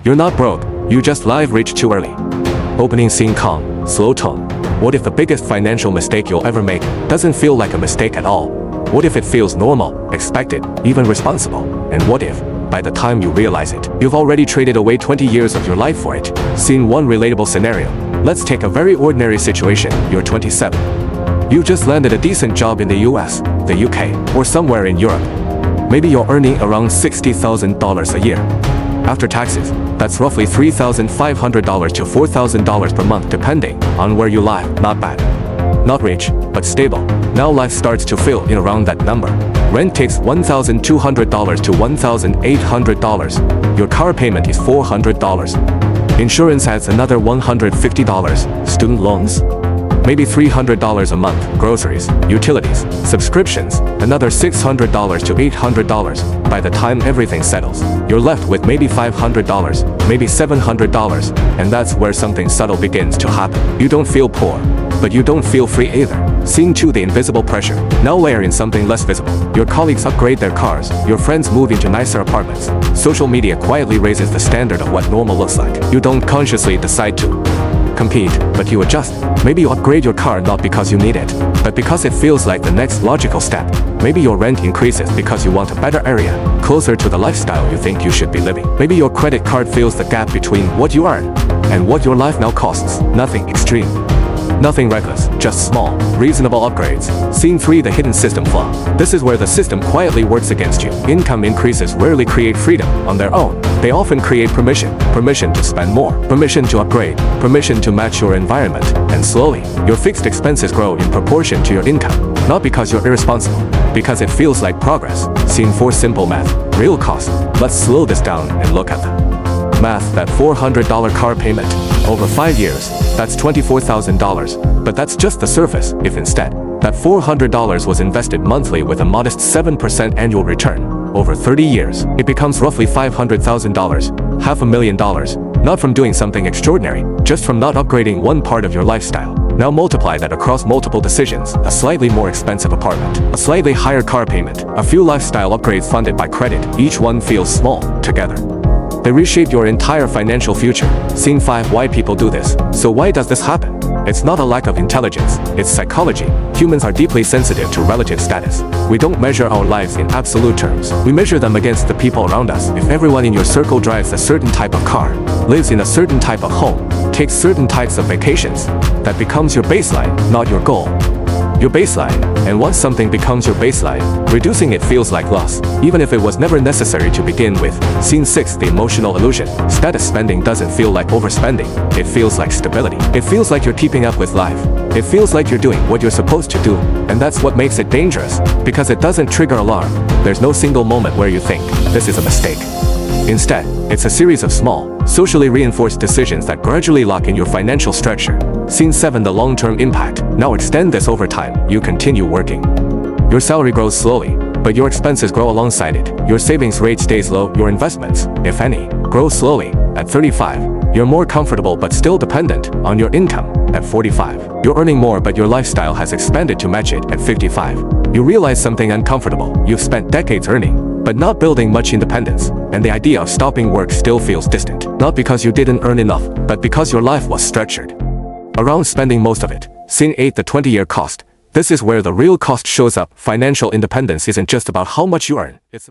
You're not broke, you just live rich too early. Opening scene calm, slow tone. What if the biggest financial mistake you'll ever make doesn't feel like a mistake at all? What if it feels normal, expected, even responsible? And what if, by the time you realize it, you've already traded away 20 years of your life for it? Scene 1 relatable scenario. Let's take a very ordinary situation. You're 27. You've just landed a decent job in the US, the UK, or somewhere in Europe. Maybe you're earning around $60,000 a year. After taxes, that's roughly $3,500 to $4,000 per month depending on where you live. Not bad. Not rich, but stable. Now life starts to fill in around that number. Rent takes $1,200 to $1,800. Your car payment is $400. Insurance adds another $150. Student loans? Maybe $300 a month. Groceries, utilities, subscriptions, another $600 to $800. By the time everything settles, you're left with maybe $500, maybe $700, and that's where something subtle begins to happen. You don't feel poor, but you don't feel free either. Scene 2 the invisible pressure. Now layer in something less visible. Your colleagues upgrade their cars, your friends move into nicer apartments. Social media quietly raises the standard of what normal looks like. You don't consciously decide to compete, but you adjust. Maybe you upgrade your car not because you need it, but because it feels like the next logical step. Maybe your rent increases because you want a better area, closer to the lifestyle you think you should be living. Maybe your credit card fills the gap between what you earn and what your life now costs. Nothing extreme. Nothing reckless, just small, reasonable upgrades. Scene 3 the hidden system flaw. This is where the system quietly works against you. Income increases rarely create freedom on their own. They often create permission to spend more, permission to upgrade, permission to match your environment, and slowly, your fixed expenses grow in proportion to your income. Not because you're irresponsible, because it feels like progress. Scene 4 simple math, real cost. Let's slow this down and look at the math. That $400 car payment, over 5 years, that's $24,000. But that's just the surface. If instead, that $400 was invested monthly with a modest 7% annual return, over 30 years, it becomes roughly $500,000, $500,000, not from doing something extraordinary, just from not upgrading one part of your lifestyle. Now multiply that across multiple decisions, a slightly more expensive apartment, a slightly higher car payment, a few lifestyle upgrades funded by credit. Each one feels small, together. They reshape your entire financial future. Scene 5 why people do this. So why does this happen? It's not a lack of intelligence, it's psychology. Humans are deeply sensitive to relative status. We don't measure our lives in absolute terms. We measure them against the people around us. If everyone in your circle drives a certain type of car, lives in a certain type of home, takes certain types of vacations, that becomes your baseline, not your goal. Your baseline, and once something becomes your baseline, reducing it feels like loss, even if it was never necessary to begin with. Scene 6 the emotional illusion. Status spending doesn't feel like overspending, it feels like stability. It feels like you're keeping up with life. It feels like you're doing what you're supposed to do, and that's what makes it dangerous, because it doesn't trigger alarm. There's no single moment where you think, this is a mistake. Instead, it's a series of small, socially reinforced decisions that gradually lock in your financial structure. Scene 7 the long-term impact. Now extend this over time. You continue working. Your salary grows slowly, but your expenses grow alongside it. Your savings rate stays low. Your investments, if any, grow slowly. At 35, you're more comfortable but still dependent on your income. At 45, you're earning more but your lifestyle has expanded to match it. At 55, you realize something uncomfortable. You've spent decades earning, but not building much independence, and the idea of stopping work still feels distant. Not because you didn't earn enough, but because your life was structured around spending most of it. Scene 8 the 20-year cost. This is where the real cost shows up. Financial independence isn't just about how much you earn. It's